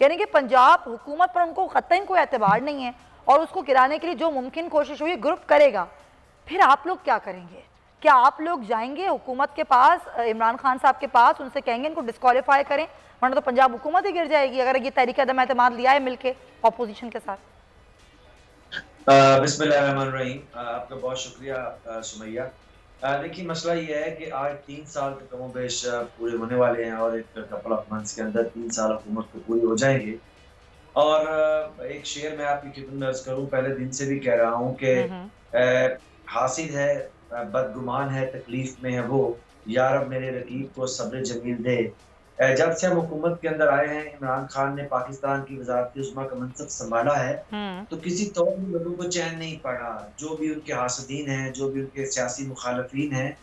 यानी कि पंजाब हुकूमत पर उनको कतई कोई एतबार नहीं है और उसको गिराने के लिए जो मुमकिन कोशिश हुई ग्रुप करेगा। फिर आप लोग क्या करेंगे? क्या आप लोग जाएंगे हुकूमत के पास, इमरान खान साहब के पास, उनसे कहेंगे इनको डिस्क्वालीफाई करें, वरना तो पंजाब हुकूमत ही गिर जाएगी अगर ये तहरीक अदम एतमाद लिया है मिलके अपोजिशन के साथ? बिस्मिल्लाहिर्रहमानिर्रहीम। आपका बहुत शुक्रिया सुमैया। देखिए, मसला ये है कि आज 3 साल तक कमो बेश पूरे होने वाले हैं और एक कपल ऑफ मंथ्स के अंदर 3 साल हुकूमत को पूरी हो जाएंगे। और एक शेर मैं आपकी खिदमत में अर्ज करूं, पहले दिन से भी कह रहा हूं कि हम्म। हासिद है, बदगुमान है, तकलीफ में है वो, यारब मेरे रकीब को सब्र जमील दे। जब से हम हुकूमत के अंदर आए हैं, इमरान खान ने पाकिस्तान की वज़ारत उज़्मा का मनसब संभाला है, हम्म। तो किसी तौर भी लोगों को चैन नहीं पड़ा। जो भी उनके हासदीन हैं, जो भी उनके सियासी मुखालफीन हैं,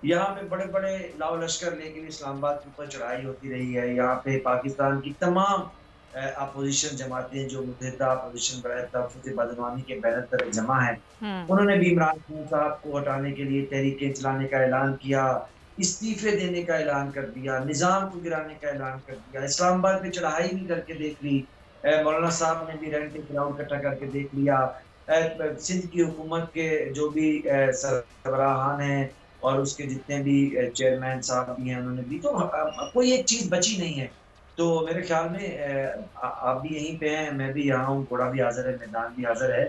यहाँ पे बड़े-बड़े लाओ लश्कर लेके इस्लामाबाद के ऊपर चढ़ाई होती रही है। यहाँ पे पाकिस्तान की तमाम अपोज़िशन जमातें जो मुत्तहिदा अपोज़िशन बरए तहफ़्फ़ुज़ बदनवामी के बैनर तले जमा हैं, उन्होंने भी इमरान खान साहब को हटाने के लिए तहरीकें चलाने का ऐलान किया, इस्तीफ़े देने का ऐलान कर दिया, निज़ाम को गिराने का ऐलान कर दिया। इस्लामाबाद पे चढ़ाई भी करके देख ली। मौलाना साहब ने भी रेंट क्राउड इकट्ठा करके देख लिया। सिंध की हुकूमत के जो भी सरबराहान हैं और उसके जितने भी चेयरमैन साहब भी हैं, उन्होंने भी तो कोई एक चीज़ बची नहीं है। तो मेरे ख्याल में आप भी यहीं पे हैं, मैं भी यहाँ हूँ, घोड़ा भी हाज़िर है, मैदान भी हाज़िर है।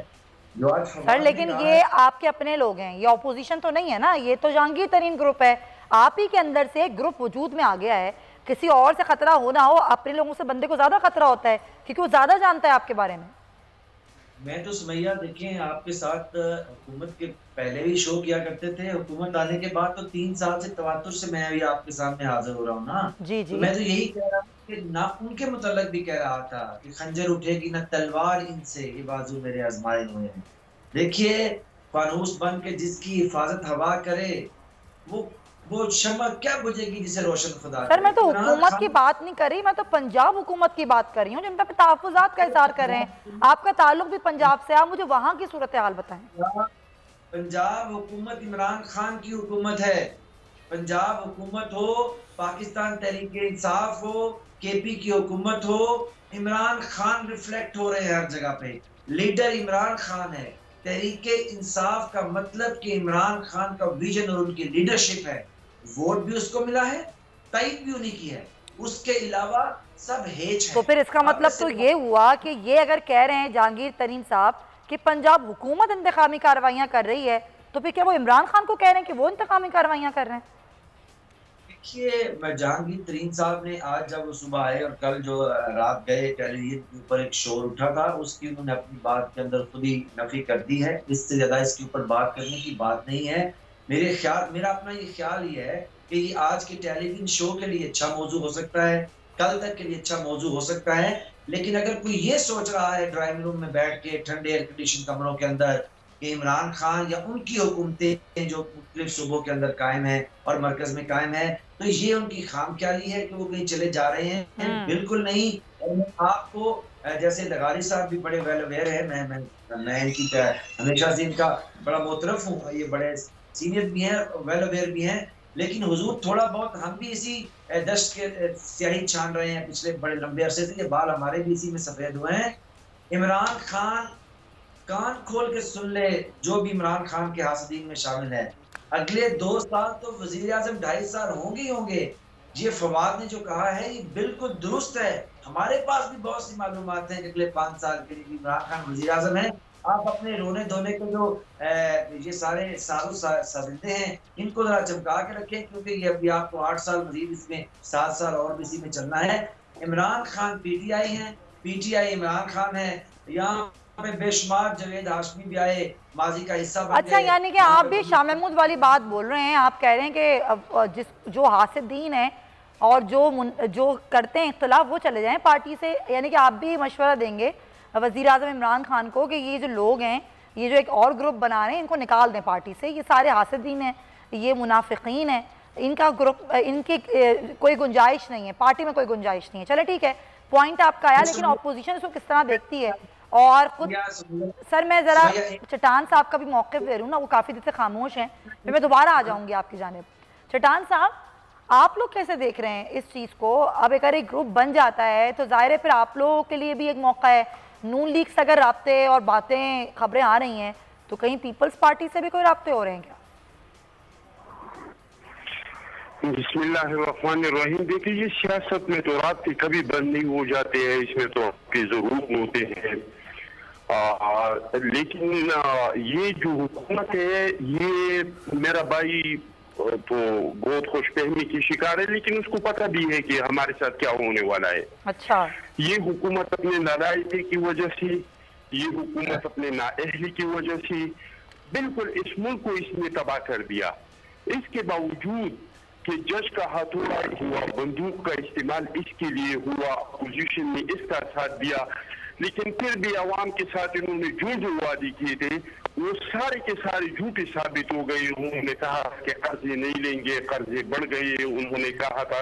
जो आज सर फवाद ने लेकिन कहा ये है। आपके अपने लोग हैं, ये ऑपोजिशन तो नहीं है ना, ये तो जहांगीर तरीन ग्रुप है। आप ही के अंदर से एक ग्रुप वजूद में आ गया है, किसी और से खतरा हो ना हो, अपने लोगों से बंदे को ज्यादा खतरा होता है क्योंकि वो ज्यादा जानता है आपके बारे में। मैं तो सुमैया, देखें, आपके साथ हुकूमत के पहले भी शो किया करते थे, हुकूमत आने के बाद तो 3 साल से तवातुर से मैं अभी आपके सामने हाजिर हो रहा हूँ ना। जी तो जी। मैं तो यही कह रहा हूँ कि ना उनके मुतल्लक भी कह रहा था कि खंजर उठेगी ना तलवार इनसे, ये बाजू मेरे आजमाए हुए हैं। देखिए, फानूस बन के जिसकी हिफाजत हवा करे, वो वो शम्मा क्या बुझेगी जिसे रोशन खुदा सर करे। मैं तो इमरान हुकूमत की खान बात नहीं कर रही, मैं तो पंजाब हुकूमत की बात कर रही हूँ जिन पे तहफ़्फ़ुज़ात का इज़हार कर रहे हैं। आपका ताल्लुक भी पंजाब से, आप मुझे वहाँ की सूरत हाल बताएं। पंजाब हुकूमत इमरान खान की हुकूमत है। पंजाब हुकूमत हो, पाकिस्तान तहरीक-ए-इंसाफ हो, केपी की हुकूमत हो, इमरान खान रिफ्लेक्ट हो रहे हैं हर जगह पे। लीडर इमरान खान है। तहरीक-ए-इंसाफ का मतलब कि इमरान खान का विजन और उनकी लीडरशिप है। वोट भी उसको मिला है, तायद भी उन्हीं की है। उसके अलावा सब हेच तो है। फिर इसका अब मैं मतलब तो सिर्फ ये हुआ कि ये अगर कह रहे हैं जहांगीर तरीन साहब कि पंजाब हुकूमत इंतकामी कार्रवाइयाँ कर रही है, तो फिर क्या वो इमरान खान को कह रहे हैं कि वो इंतकामी कार्रवाइयाँ कर रहे हैं? देखिए, जहांगीर तरीन साहब ने आज जब वो सुबह आए और कल जो रात गए, टेलीविजन के ऊपर एक शोर उठा था, उसकी उन्होंने अपनी बात के अंदर खुद ही नफी कर दी है। इससे ज्यादा इसके ऊपर बात करने की बात नहीं है। मेरा अपना ये ख्याल ये है कि ये आज के टेलीविजन शो के लिए अच्छा मौजू हो सकता है, कल तक के लिए अच्छा मौजू हो सकता है। लेकिन अगर कोई ये सोच रहा है ड्राइंग रूम में बैठ के ठंडे एयर कंडीशन कमरों के अंदर कि इमरान खान या उनकी हुकूमतें जो मुख्तलिफ सूबों के अंदर कायम है और मरकज में कायम है, तो ये उनकी खामख्याली है कि वो कहीं चले जा रहे हैं, बिल्कुल नहीं। और मैं आपको जैसे लगारी साहब भी बड़े वेल अवेयर हैं, मैं इनकी हमेशा से इनका बड़ा मोतरफ हूँ, ये बड़े सीनियर भी हैं, वेल अवेयर भी हैं। लेकिन हुजूर, थोड़ा बहुत हम भी इसी दश्त के स्याही छान रहे हैं पिछले बड़े लंबे अरसे से, ये बाल हमारे भी इसी में सफेद हुए हैं। इमरान खान कान खोल के सुन ले, जो भी इमरान खान के हासदीन में शामिल है, अगले 2 साल तो वजीर आजम 2.5 साल होंगे ही होंगे। ये फवाद ने जो कहा है ये बिल्कुल दुरुस्त है। हमारे पास भी बहुत सी मालूमात है कि अगले 5 साल के लिए इमरान खान वजीर आजम है। आप अपने रोने धोने के जो ये सारे साजिंदे हैं, इनको जरा चमका के रखें, क्योंकि ये अभी आपको 8 साल मजीद इसमें 7 साल और भी इसी में चलना है। इमरान खान पीटीआई है, पीटीआई इमरान खान है। यहाँ पे बेशुमार जावेद हाशमी भी आए, माजी का हिस्सा बन अच्छा, गए। यानी कि यहाँ आप पे भी शाह महमूद वाली बात बोल रहे हैं। आप कह रहे हैं कि जिस जो हासिदीन हैं और जो करते हैं इख्तलाफ वो चले जाएं पार्टी से, यानी कि आप भी मशवरा देंगे वज़ीर आज़म इमरान खान को कि ये जो लोग हैं, ये जो एक और ग्रुप बना रहे हैं, इनको निकाल दें पार्टी से। ये सारे हासिदीन हैं, ये मुनाफिकीन हैं, इनका ग्रुप, इनकी कोई गुंजाइश नहीं है, पार्टी में कोई गुंजाइश नहीं है। चले ठीक है, पॉइंट आपका आया, लेकिन अपोजिशन इसको किस तरह देखती है? और खुद सर मैं ज़रा चट्टान साहब का भी मौक़िफ़ ले लूँ ना, वो काफ़ी देर से खामोश हैं, फिर मैं दोबारा आ जाऊँगी आपकी जानिब। चट्टान साहब, आप लोग कैसे देख रहे हैं इस चीज़ को? अब अगर एक ग्रुप बन जाता है तो जाहिर है फिर आप लोगों के लिए भी एक मौका है। नून लीग से अगर राब्ते और बातें खबरें आ रही हैं तो कहीं पीपल्स पार्टी से भी कोई राब्ते हो रहे हैं क्या? बिस्मिल्लाहिर्रहमानिर्रहीम। देखिए, ये सियासत में तो राब्ते कभी बंद नहीं हो जाते हैं, इसमें तो आपके जरूर होते हैं। लेकिन ये जो हुकूमत है, ये मेरा भाई तो बहुत खुशफहमी की शिकार है, लेकिन उसको पता भी है कि हमारे साथ क्या होने वाला है। अच्छा, ये हुकूमत अपने नालायकी की वजह से, ये हुकूमत अपने नाअहली की वजह से बिल्कुल इस मुल्क को इसने तबाह कर दिया। इसके बावजूद कि जज का हथौड़ा हुआ, बंदूक का इस्तेमाल इसके लिए हुआ, अपोजिशन ने इसका साथ दिया, लेकिन फिर भी अवाम के साथ इन्होंने जो वादे किए थे वो सारे के सारे झूठे साबित हो गए। उन्होंने कहा कि कर्जे नहीं लेंगे, कर्जे बढ़ गए। उन्होंने कहा था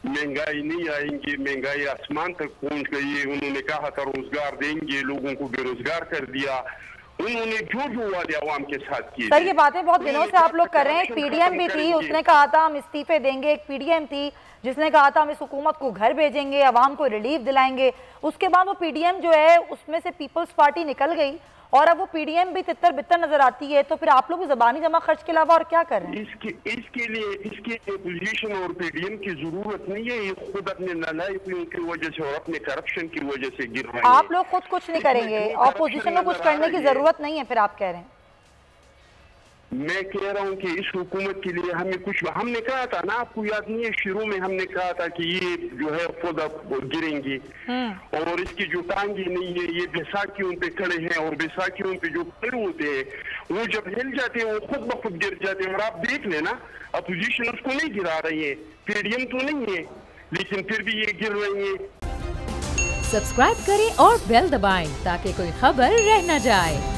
महंगाई नहीं आएंगी, महंगाई आसमान तक पहुंच गई है। उन्होंने कहा था रोजगार देंगे, लोगों को बेरोजगार कर दिया। उन्होंने जो वादे अवाम के साथ किए। सर, ये बातें बहुत दिनों से आप लोग कर रहे हैं। एक पीडीएम भी थी, उसने कहा था हम इस्तीफे देंगे। एक पीडीएम थी जिसने कहा था हम इस हुकूमत को घर भेजेंगे, अवाम को रिलीफ दिलाएंगे। उसके बाद वो पीडीएम जो है उसमें से पीपल्स पार्टी निकल गई और अब वो पीडीएम भी तितर बितर नजर आती है। तो फिर आप लोग ज़बानी जमा खर्च के अलावा और क्या कर रहे हैं? इसके लिए अपोजिशन और पीडीएम की जरूरत नहीं है। ये खुद अपने नालायकियों की वजह से और अपने करप्शन की वजह से गिर रहे हैं। आप लोग खुद कुछ नहीं करेंगे, अपोजिशन को कुछ करने की जरूरत नहीं है, फिर आप कह रहे हैं? मैं कह रहा हूँ कि इस हुकूमत के लिए हमें कुछ, हमने कहा था ना, आपको याद नहीं है, शुरू में हमने कहा था कि ये जो है खुद गिरेंगे और इसकी जो टांगे नहीं है, ये बैसाखियों पे खड़े हैं और बैसाखियों पे जो खड़े होते हैं वो जब हिल जाते हैं वो खुद ब खुद गिर जाते हैं। और आप देख लेना, अपोजिशन उसको नहीं गिरा रही है, पीडीएम तो नहीं है, लेकिन फिर भी ये गिर रही है। सब्सक्राइब करें और बेल दबाएं ताकि कोई खबर रह न जाए।